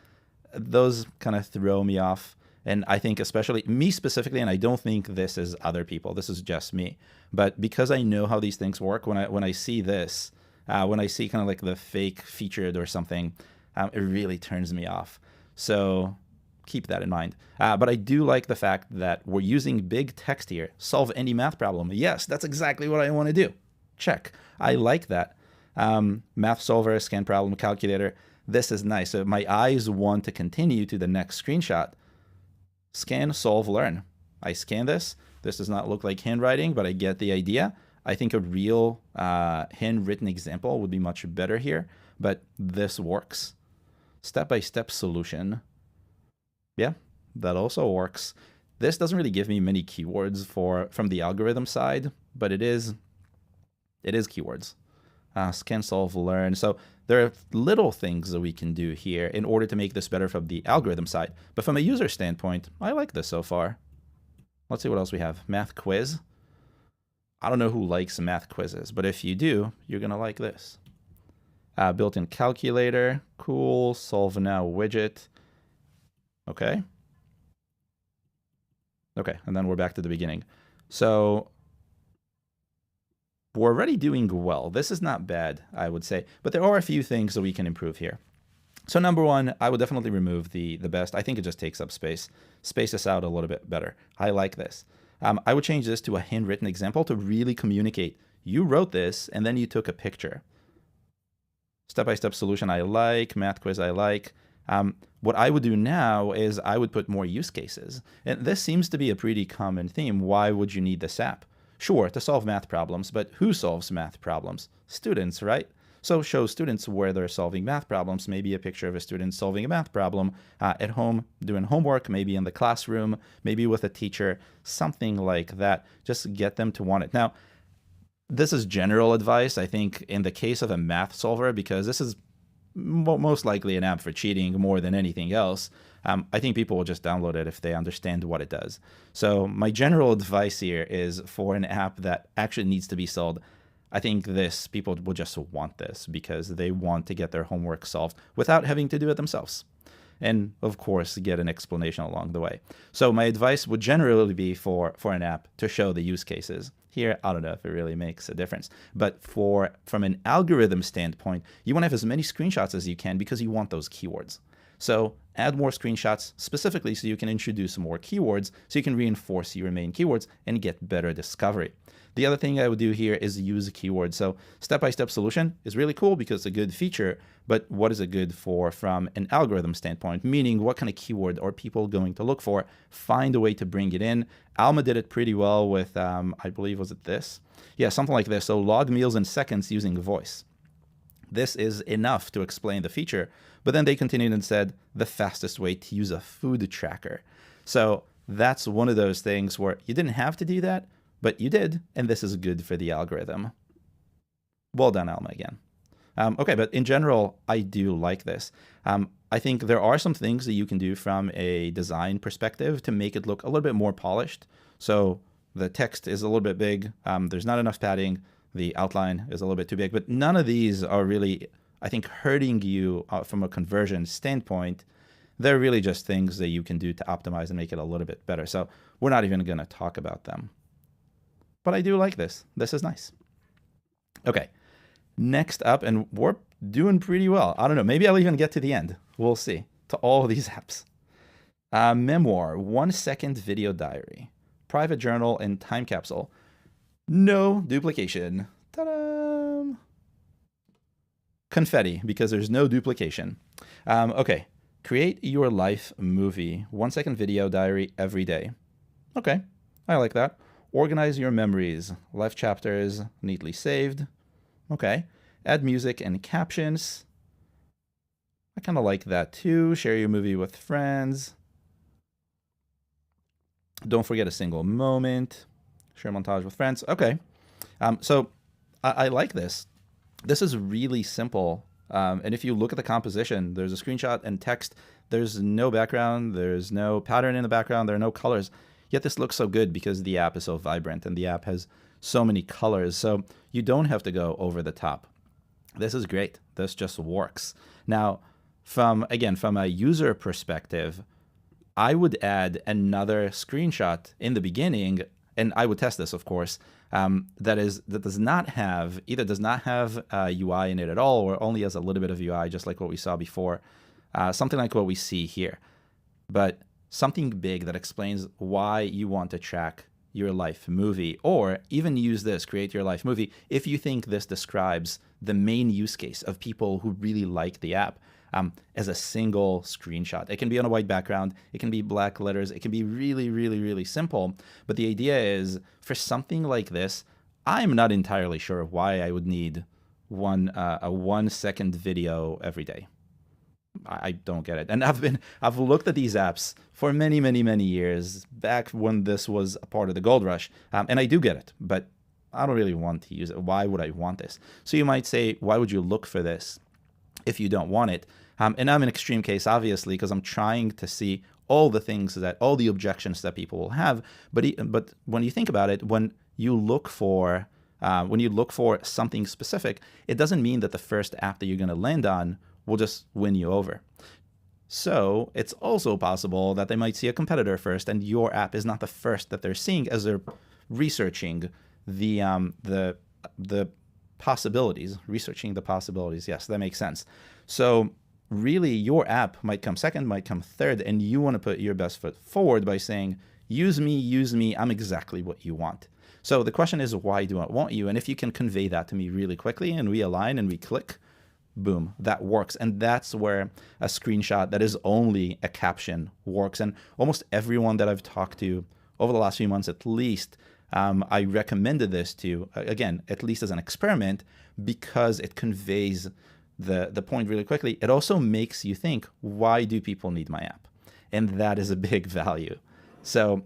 those kind of throw me off. And I think especially me specifically, and I don't think this is other people, this is just me. But because I know how these things work, when I see this, when I see kind of like the fake featured or something, it really turns me off. So keep that in mind. But I do like the fact that we're using big text here. Solve any math problem. Yes, that's exactly what I want to do. Check. I like that. Math solver, scan problem, calculator. This is nice. So my eyes want to continue to the next screenshot. Scan, solve, learn. I scan this. This does not look like handwriting, but I get the idea. I think a real handwritten example would be much better here, but this works. Step-by-step solution. Yeah, that also works. This doesn't really give me many keywords from the algorithm side, but it is keywords. Scan, solve, learn. So there are little things that we can do here in order to make this better from the algorithm side. But from a user standpoint, I like this so far. Let's see what else we have. Math quiz. I don't know who likes math quizzes, but if you do, you're going to like this. Built-in calculator. Cool. Solve now widget. Okay. Okay, and then we're back to the beginning. So we're already doing well. This is not bad, I would say, but there are a few things that we can improve here. So number one, I would definitely remove the best. I think it just takes up space. Space this out a little bit better. I like this. I would change this to a handwritten example to really communicate. You wrote this, and then you took a picture. Step-by-step solution I like. Math quiz I like. What I would do now is I would put more use cases. And this seems to be a pretty common theme. Why would you need this app? Sure, to solve math problems, but who solves math problems? Students, right? So show students where they're solving math problems, maybe a picture of a student solving a math problem at home, doing homework, maybe in the classroom, maybe with a teacher, something like that. Just get them to want it. Now, this is general advice, I think, in the case of a math solver, because this is most likely an app for cheating more than anything else. I think people will just download it if they understand what it does. So my general advice here is for an app that actually needs to be sold, I think people will just want this because they want to get their homework solved without having to do it themselves. and of course get an explanation along the way. So my advice would generally be for an app to show the use cases. Here, I don't know if it really makes a difference, but from an algorithm standpoint, you want to have as many screenshots as you can because you want those keywords. So add more screenshots specifically so you can introduce more keywords so you can reinforce your main keywords and get better discovery. The other thing I would do here is use a keyword. So step-by-step solution is really cool because it's a good feature, but what is it good for from an algorithm standpoint? Meaning what kind of keyword are people going to look for? Find a way to bring it in. Alma did it pretty well with, I believe, was it this? Yeah, something like this. So log meals in seconds using voice. This is enough to explain the feature, but then they continued and said the fastest way to use a food tracker. So that's one of those things where you didn't have to do that, but you did, and this is good for the algorithm. Well done, Alma, again. Okay, but in general, I do like this. I think there are some things that you can do from a design perspective to make it look a little bit more polished. So the text is a little bit big. There's not enough padding. The outline is a little bit too big, but none of these are really, I think, hurting you from a conversion standpoint. They're really just things that you can do to optimize and make it a little bit better. So we're not even going to talk about them. But I do like this. This is nice. Okay, next up, and we're doing pretty well. I don't know, maybe I'll even get to the end. We'll see. To all of these apps. Memoir, 1-second video diary, private journal, and time capsule. No duplication. Ta-da! Confetti, because there's no duplication. Okay, create your life movie, 1-second video diary every day. Okay, I like that. Organize your memories, life chapters neatly saved. Okay, add music and captions. I kind of like that too. Share your movie with friends. Don't forget a single moment. Share montage with friends. Okay. So I like this. This is really simple. And if you look at the composition, there's a screenshot and text. There's no background. There's no pattern in the background. There are no colors. Yet this looks so good because the app is so vibrant and the app has so many colors. So you don't have to go over the top. This is great. This just works. Now, from a user perspective, I would add another screenshot in the beginning, and I would test this, of course, that does not have UI in it at all, or only has a little bit of UI, just like what we saw before, something like what we see here. But something big that explains why you want to track your life movie, or even use this, create your life movie, if you think this describes the main use case of people who really like the app, as a single screenshot. It can be on a white background. It can be black letters. It can be really, really, really simple. But the idea is, for something like this, I'm not entirely sure why I would need a 1-second video every day. I don't get it. And I've looked at these apps for many, many, many years, back when this was a part of the gold rush. And I do get it, but I don't really want to use it. Why would I want this? So you might say, why would you look for this if you don't want it? And I'm an extreme case, obviously, because I'm trying to see all the objections that people will have. But when you think about it, when you look for something specific, it doesn't mean that the first app that you're going to land on will just win you over. So it's also possible that they might see a competitor first, and your app is not the first that they're seeing as they're researching the possibilities. Researching the possibilities. Yes, that makes sense. So really, your app might come second, might come third, and you want to put your best foot forward by saying, use me, I'm exactly what you want. So the question is, why do I want you? And if you can convey that to me really quickly, and we align and we click, boom, that works. And that's where a screenshot that is only a caption works. And almost everyone that I've talked to over the last few months, at least, I recommended this to, again, at least as an experiment, because it conveys the point really quickly. It also makes you think, why do people need my app? And that is a big value. So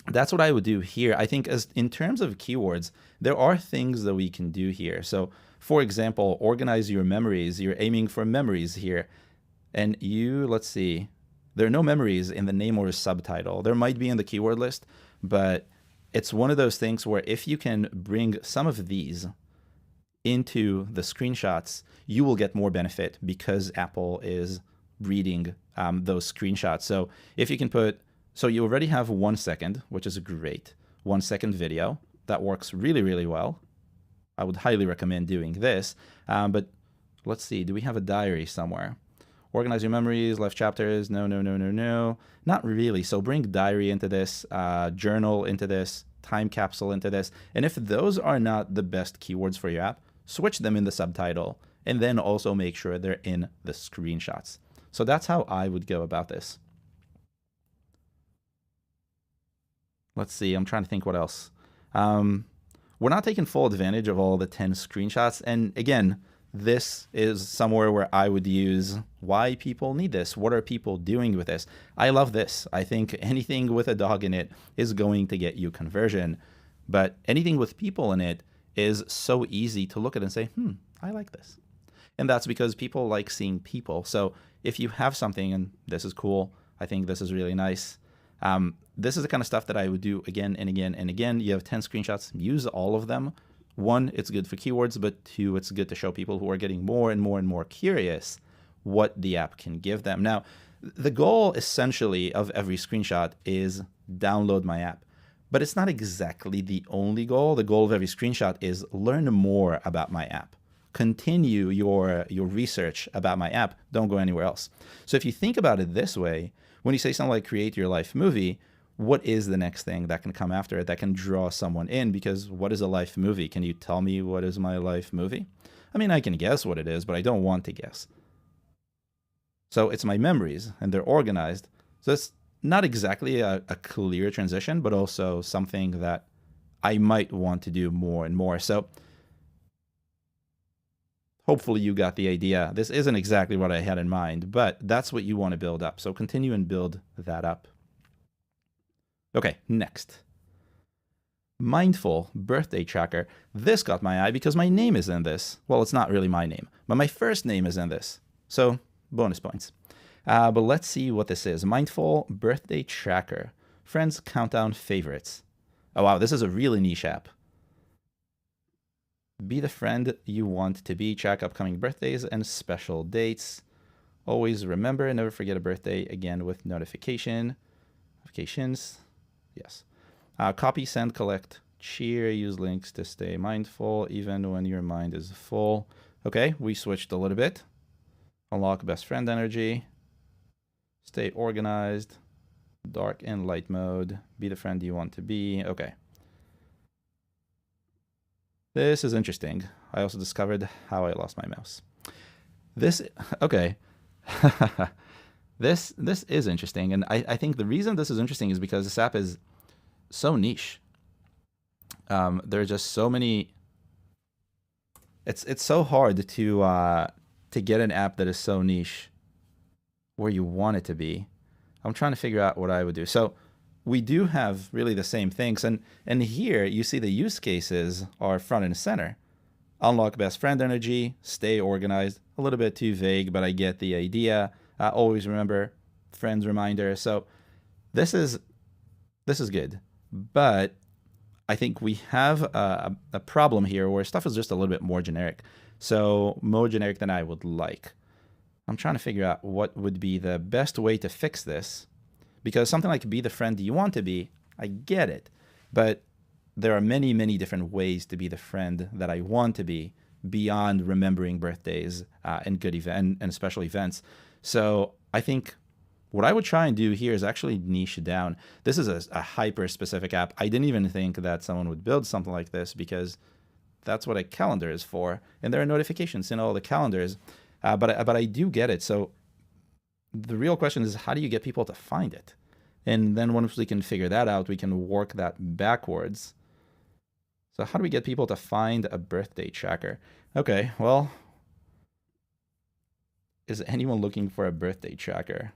that's what I would do here. I think as in terms of keywords, there are things that we can do here. So for example, organize your memories. You're aiming for memories here. And let's see, there are no memories in the name or subtitle. There might be in the keyword list, but it's one of those things where if you can bring some of these into the screenshots, you will get more benefit because Apple is reading those screenshots. So if you can put, so you already have 1 second, which is a great 1 second video. That works really, really well. I would highly recommend doing this. But let's see, do we have a diary somewhere? Organize your memories, left chapters, no. Not really. So bring diary into this, journal into this, time capsule into this. And if those are not the best keywords for your app, switch them in the subtitle, and then also make sure they're in the screenshots. So that's how I would go about this. Let's see, I'm trying to think what else. We're not taking full advantage of all the 10 screenshots. And again, this is somewhere where I would use why people need this. What are people doing with this? I love this. I think anything with a dog in it is going to get you conversion, but anything with people in it is so easy to look at and say, I like this. And that's because people like seeing people. So if you have something and this is cool, I think this is really nice. This is the kind of stuff that I would do again and again and again. You have 10 screenshots, use all of them. 1, it's good for keywords, but 2, it's good to show people who are getting more and more and more curious what the app can give them. Now, the goal essentially of every screenshot is download my app, but it's not exactly the only goal. The goal of every screenshot is learn more about my app. Continue your research about my app. Don't go anywhere else. So if you think about it this way, when you say something like create your life movie, what is the next thing that can come after it that can draw someone in? Because what is a life movie? Can you tell me what is my life movie? I mean, I can guess what it is, but I don't want to guess. So it's my memories, and they're organized. So it's not exactly a clear transition, but also something that I might want to do more and more. So hopefully you got the idea. This isn't exactly what I had in mind, but that's what you want to build up. So continue and build that up. Okay, next. Mindful birthday tracker. This got my eye because my name is in this. Well, it's not really my name, but my first name is in this. So bonus points. But let's see what this is. Mindful birthday tracker. Friends countdown favorites. Oh, wow, this is a really niche app. Be the friend you want to be. Track upcoming birthdays and special dates. Always remember, never forget a birthday again with notifications. Yes. Copy, send, collect, cheer, use links to stay mindful even when your mind is full. Okay, we switched a little bit. Unlock best friend energy. Stay organized. Dark and light mode. Be the friend you want to be. Okay. This is interesting. I also discovered how I lost my mouse. This, okay. This is interesting, and I think the reason this is interesting is because this app is so niche. There are just so many. It's so hard to get an app that is so niche where you want it to be. I'm trying to figure out what I would do. So we do have really the same things, and here you see the use cases are front and center. Unlock best friend energy, stay organized. A little bit too vague, but I get the idea. Always remember, friends reminder. So this is good, but I think we have a problem here where stuff is just a little bit more generic. So more generic than I would like. I'm trying to figure out what would be the best way to fix this, because something like be the friend you want to be, I get it, but there are many, many different ways to be the friend that I want to be beyond remembering birthdays and good event and special events. So I think what I would try and do here is actually niche down. This is a hyper-specific app. I didn't even think that someone would build something like this because that's what a calendar is for. And there are notifications in all the calendars, but I do get it. So the real question is, how do you get people to find it? And then once we can figure that out, we can work that backwards. So how do we get people to find a birthday tracker? Okay, well, is anyone looking for a birthday tracker?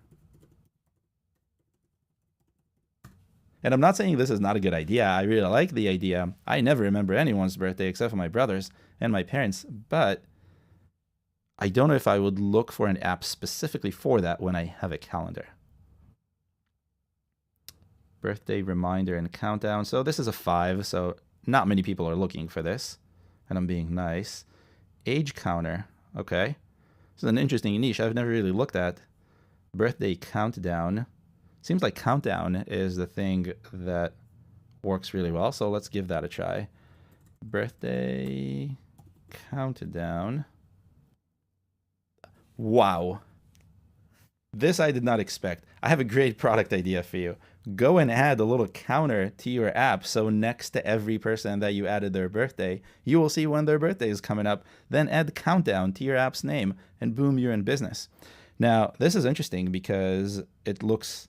And I'm not saying this is not a good idea. I really like the idea. I never remember anyone's birthday except for my brothers and my parents, but I don't know if I would look for an app specifically for that when I have a calendar. Birthday reminder and countdown. So this is a 5, so not many people are looking for this, and I'm being nice. Age counter. Okay. This is an interesting niche I've never really looked at. birthday countdown. Seems like countdown is the thing that works really well. So let's give that a try. Birthday countdown. Wow. This I did not expect. I have a great product idea for you. Go and add a little counter to your app. So next to every person that you added their birthday, you will see when their birthday is coming up. Then add countdown to your app's name and boom, you're in business. Now, this is interesting because it looks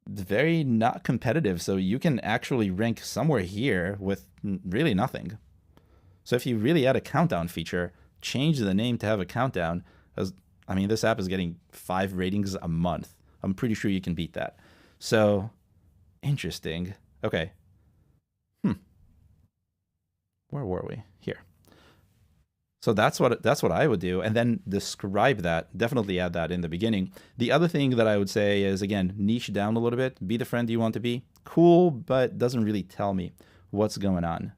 very not competitive. So you can actually rank somewhere here with really nothing. So if you really add a countdown feature, change the name to have a countdown. I mean, this app is getting 5 ratings a month. I'm pretty sure you can beat that. So interesting. Okay. Where were we? Here. So that's what I would do, and then describe that. Definitely add that in the beginning. The other thing that I would say is, again, niche down a little bit. Be the friend you want to be. Cool, but doesn't really tell me what's going on.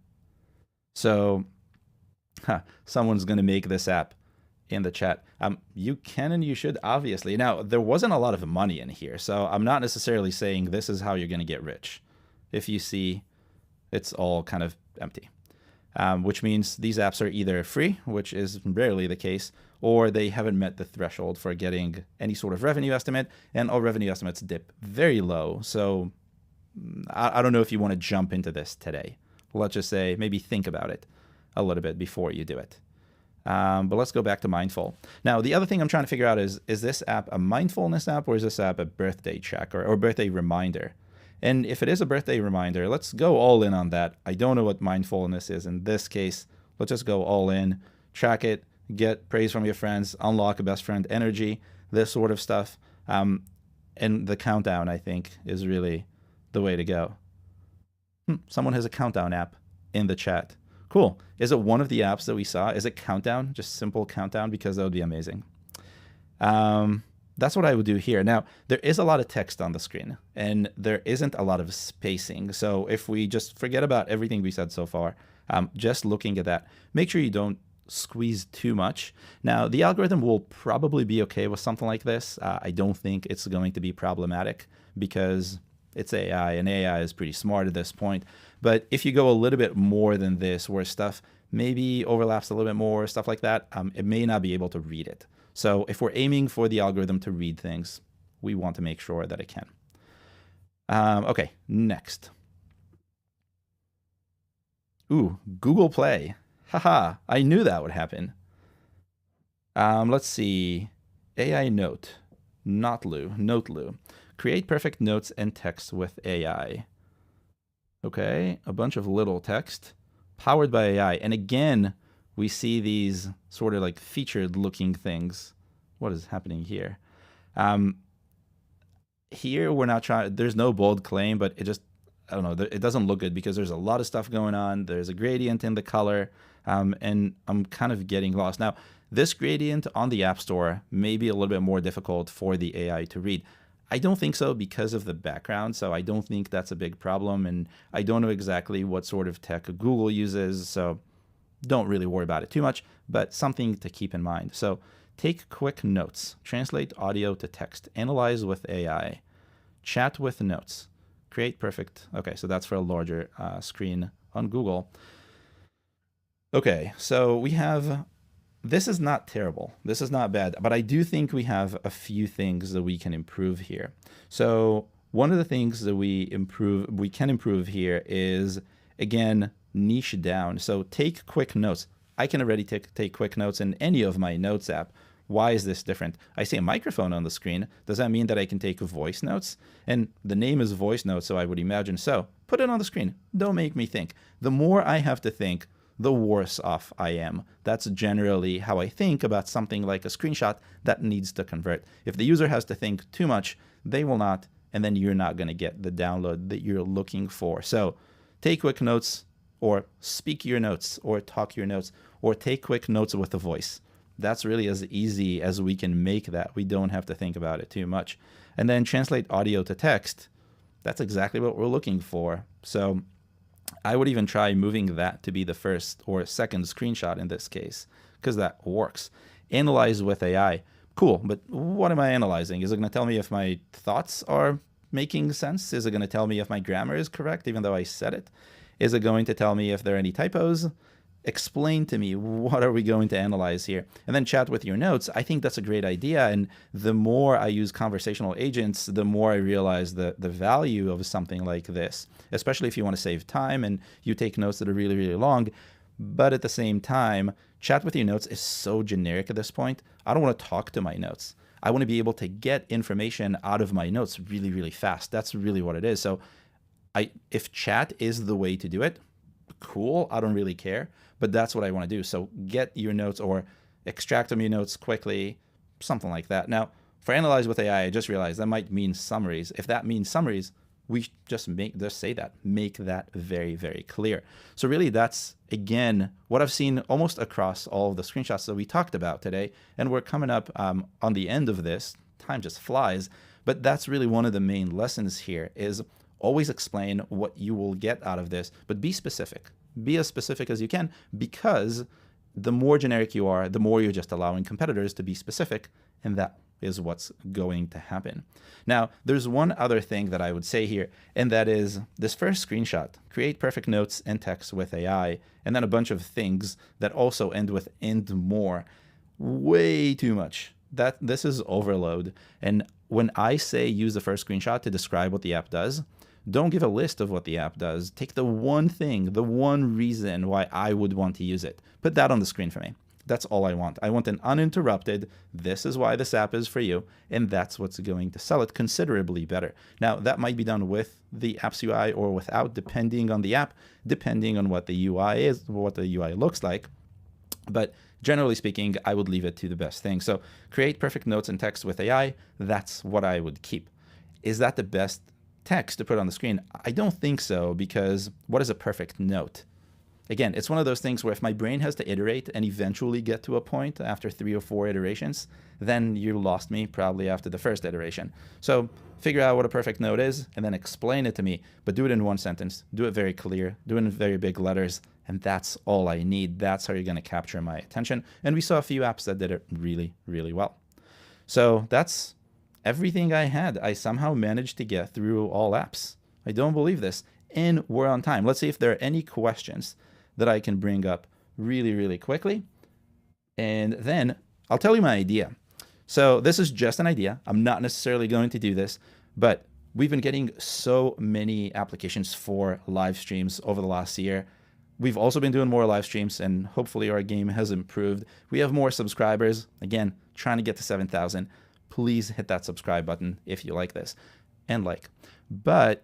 So, someone's going to make this app in the chat. You can and you should, obviously. Now, there wasn't a lot of money in here, so I'm not necessarily saying this is how you're going to get rich. If you see, it's all kind of empty. Which means these apps are either free, which is rarely the case, or they haven't met the threshold for getting any sort of revenue estimate, and all revenue estimates dip very low. So I don't know if you want to jump into this today. Let's just say maybe think about it a little bit before you do it. But let's go back to mindful. Now, the other thing I'm trying to figure out is this app a mindfulness app, or is this app a birthday tracker or birthday reminder? And if it is a birthday reminder, let's go all in on that. I don't know what mindfulness is in this case. Let's just go all in, track it, get praise from your friends, unlock a best friend energy, this sort of stuff. And the countdown, I think, is really the way to go. Someone has a countdown app in the chat. Cool. Is it one of the apps that we saw? Is it countdown? Just simple countdown? Because that would be amazing. That's what I would do here. Now, there is a lot of text on the screen, and there isn't a lot of spacing. So if we just forget about everything we said so far, just looking at that, make sure you don't squeeze too much. Now, the algorithm will probably be okay with something like this. I don't think it's going to be problematic because it's AI, and AI is pretty smart at this point. But if you go a little bit more than this, where stuff maybe overlaps a little bit more, stuff like that, it may not be able to read it. So if we're aiming for the algorithm to read things, we want to make sure that it can. Okay, next. Ooh, Google Play. Haha, I knew that would happen. Let's see. AI Note. Notlu. Create perfect notes and text with AI. Okay, a bunch of little text powered by AI. And again, we see these sort of like featured looking things. What is happening here? Here we're not trying, there's no bold claim, but it just, I don't know, it doesn't look good because there's a lot of stuff going on. There's a gradient in the color, and I'm kind of getting lost. Now, this gradient on the App Store may be a little bit more difficult for the AI to read. I don't think so because of the background, so I don't think that's a big problem, and I don't know exactly what sort of tech Google uses, so don't really worry about it too much, but something to keep in mind. So take quick notes, translate audio to text, analyze with AI, chat with notes, create perfect. Okay, so that's for a larger screen on Google. Okay, so we have, this is not terrible. This is not bad, but I do think we have a few things that we can improve here. So one of the things that we can improve here is, again, niche down. So take quick notes. I can already take quick notes in any of my notes app. Why is this different? I see a microphone on the screen. Does that mean that I can take voice notes? And the name is voice notes, so I would imagine so. Put it on the screen. Don't make me think. The more I have to think, the worse off I am. That's generally how I think about something like a screenshot that needs to convert. If the user has to think too much, they will not, and then you're not going to get the download that you're looking for. So take quick notes, or speak your notes, or talk your notes, or take quick notes with a voice. That's really as easy as we can make that. We don't have to think about it too much. And then translate audio to text. That's exactly what we're looking for. So I would even try moving that to be the first or second screenshot in this case, because that works. Analyze with AI. Cool, but what am I analyzing? Is it going to tell me if my thoughts are making sense? Is it going to tell me if my grammar is correct, even though I said it? Is it going to tell me if there are any typos? Explain to me, what are we going to analyze here? And then chat with your notes. I think that's a great idea. And the more I use conversational agents, the more I realize the value of something like this, especially if you want to save time and you take notes that are really, really long. But at the same time, chat with your notes is so generic at this point. I don't want to talk to my notes. I want to be able to get information out of my notes really, really fast. That's really what it is. So if chat is the way to do it, cool. I don't really care, but that's what I want to do. So get your notes or extract them your notes quickly, something like that. Now, for Analyze with AI, I just realized that might mean summaries. If that means summaries, we just say that, make that very, very clear. So really that's, again, what I've seen almost across all of the screenshots that we talked about today. And we're coming up on the end of this. Time just flies. But that's really one of the main lessons here is always explain what you will get out of this, but be specific. Be as specific as you can, because the more generic you are, the more you're just allowing competitors to be specific, and that is what's going to happen. Now, there's one other thing that I would say here, and that is this first screenshot, create perfect notes and text with AI, and then a bunch of things that also end with and more. Way too much. This is overload. And when I say use the first screenshot to describe what the app does, don't give a list of what the app does. Take the one thing, the one reason why I would want to use it. Put that on the screen for me. That's all I want. I want an uninterrupted, this is why this app is for you, and that's what's going to sell it considerably better. Now, that might be done with the app's UI or without, depending on the app, depending on what the UI is, what the UI looks like. But generally speaking, I would leave it to the best thing. So create perfect notes and text with AI. That's what I would keep. Is that the best text to put on the screen? I don't think so, because what is a perfect note? Again, it's one of those things where if my brain has to iterate and eventually get to a point after 3 or 4 iterations, then you lost me probably after the first iteration. So figure out what a perfect note is and then explain it to me, but do it in one sentence. Do it very clear, do it in very big letters, and that's all I need. That's how you're going to capture my attention. And we saw a few apps that did it really, really well. So that's everything I had. I somehow managed to get through all apps. I don't believe this. And we're on time. Let's see if there are any questions that I can bring up really, really quickly. And then I'll tell you my idea. So this is just an idea. I'm not necessarily going to do this, but we've been getting so many applications for live streams over the last year. We've also been doing more live streams, and hopefully our game has improved. We have more subscribers. Again, trying to get to 7,000. Please hit that subscribe button if you like this, and like. But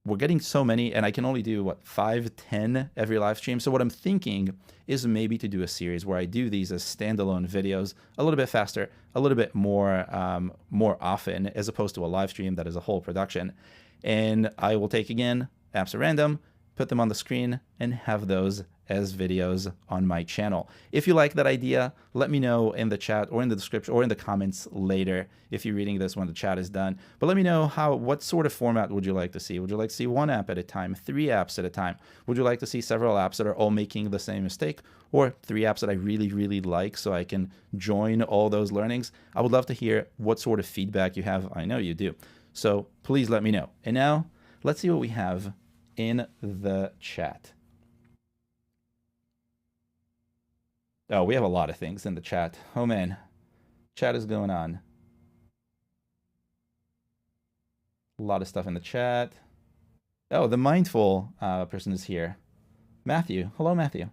we're getting so many, and I can only do, what, 5, 10 every live stream. So what I'm thinking is maybe to do a series where I do these as standalone videos a little bit faster, a little bit more often, as opposed to a live stream that is a whole production. And I will take, again, apps at random, put them on the screen, and have those as videos on my channel. If you like that idea, let me know in the chat or in the description or in the comments later if you're reading this when the chat is done. But let me know what sort of format would you like to see? Would you like to see 1 app at a time, 3 apps at a time? Would you like to see several apps that are all making the same mistake, or 3 apps that I really, really like so I can join all those learnings? I would love to hear what sort of feedback you have. I know you do. So please let me know. And now let's see what we have in the chat. Oh, we have a lot of things in the chat. Oh, man. Chat is going on. A lot of stuff in the chat. Oh, the mindful person is here. Matthew. Hello, Matthew.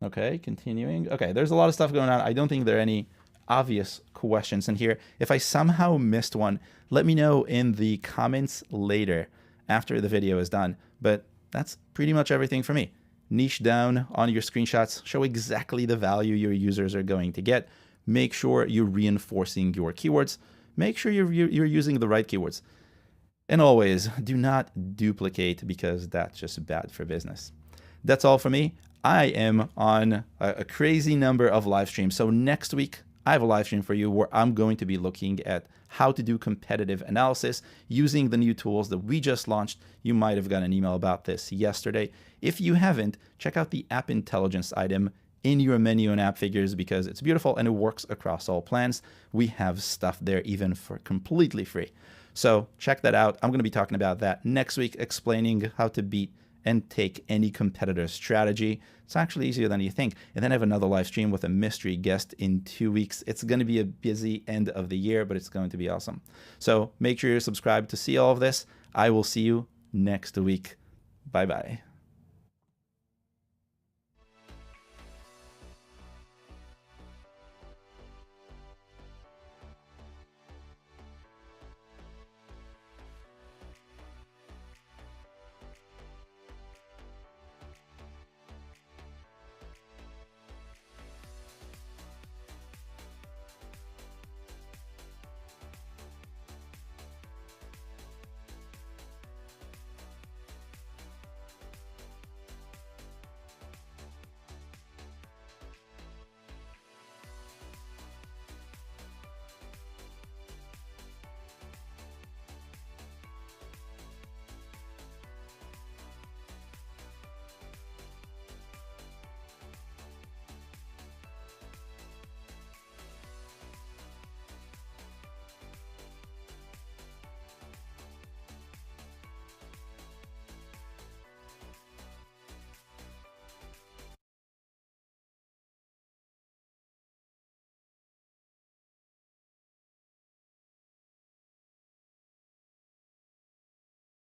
Okay, continuing. Okay, there's a lot of stuff going on. I don't think there are any obvious questions in here. If I somehow missed one, let me know in the comments later after the video is done. But that's pretty much everything for me. Niche down on your screenshots, show exactly the value your users are going to get. Make sure you're reinforcing your keywords. Make sure you're using the right keywords. And always, do not duplicate, because that's just bad for business. That's all for me. I am on a crazy number of live streams. So next week, I have a live stream for you where I'm going to be looking at how to do competitive analysis using the new tools that we just launched. You might have gotten an email about this yesterday. If you haven't, check out the App Intelligence item in your menu in Appfigures because it's beautiful and it works across all plans. We have stuff there even for completely free. So check that out. I'm going to be talking about that next week, explaining how to beat and take any competitor's strategy. It's actually easier than you think. And then I have another live stream with a mystery guest in 2 weeks. It's going to be a busy end of the year, but it's going to be awesome. So make sure you're subscribed to see all of this. I will see you next week. Bye-bye.